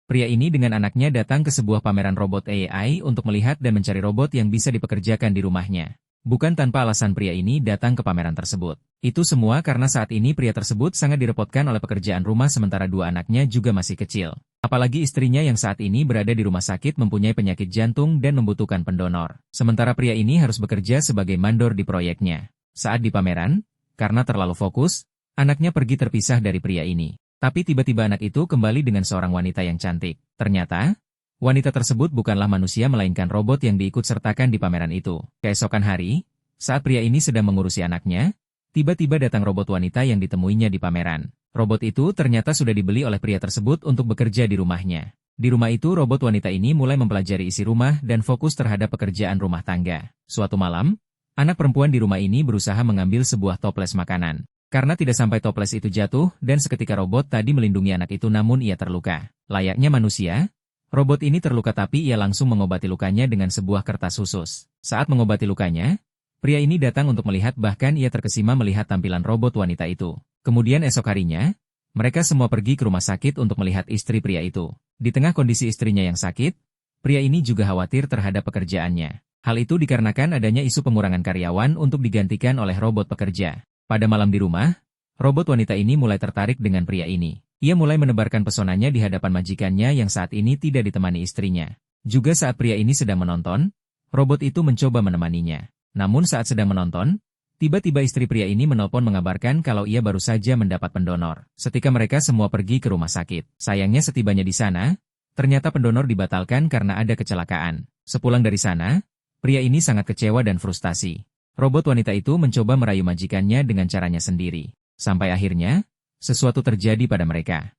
Pria ini dengan anaknya datang ke sebuah pameran robot AI untuk melihat dan mencari robot yang bisa dipekerjakan di rumahnya. Bukan tanpa alasan pria ini datang ke pameran tersebut. Itu semua karena saat ini pria tersebut sangat direpotkan oleh pekerjaan rumah sementara dua anaknya juga masih kecil. Apalagi istrinya yang saat ini berada di rumah sakit mempunyai penyakit jantung dan membutuhkan pendonor. Sementara pria ini harus bekerja sebagai mandor di proyeknya. Saat di pameran, karena terlalu fokus, anaknya pergi terpisah dari pria ini. Tapi tiba-tiba anak itu kembali dengan seorang wanita yang cantik. Ternyata, wanita tersebut bukanlah manusia melainkan robot yang diikut-sertakan di pameran itu. Keesokan hari, saat pria ini sedang mengurusi anaknya, tiba-tiba datang robot wanita yang ditemuinya di pameran. Robot itu ternyata sudah dibeli oleh pria tersebut untuk bekerja di rumahnya. Di rumah itu robot wanita ini mulai mempelajari isi rumah dan fokus terhadap pekerjaan rumah tangga. Suatu malam, anak perempuan di rumah ini berusaha mengambil sebuah toples makanan. Karena tidak sampai toples itu jatuh, dan seketika robot tadi melindungi anak itu namun ia terluka. Layaknya manusia, robot ini terluka tapi ia langsung mengobati lukanya dengan sebuah kertas khusus. Saat mengobati lukanya, pria ini datang untuk melihat bahkan ia terkesima melihat tampilan robot wanita itu. Kemudian esok harinya, mereka semua pergi ke rumah sakit untuk melihat istri pria itu. Di tengah kondisi istrinya yang sakit, pria ini juga khawatir terhadap pekerjaannya. Hal itu dikarenakan adanya isu pengurangan karyawan untuk digantikan oleh robot pekerja. Pada malam di rumah, robot wanita ini mulai tertarik dengan pria ini. Ia mulai menebarkan pesonanya di hadapan majikannya yang saat ini tidak ditemani istrinya. Juga saat pria ini sedang menonton, robot itu mencoba menemaninya. Namun saat sedang menonton, tiba-tiba istri pria ini menelpon mengabarkan kalau ia baru saja mendapat pendonor. Setika mereka semua pergi ke rumah sakit. Sayangnya setibanya di sana, ternyata pendonor dibatalkan karena ada kecelakaan. Sepulang dari sana, pria ini sangat kecewa dan frustasi. Robot wanita itu mencoba merayu majikannya dengan caranya sendiri. Sampai akhirnya, sesuatu terjadi pada mereka.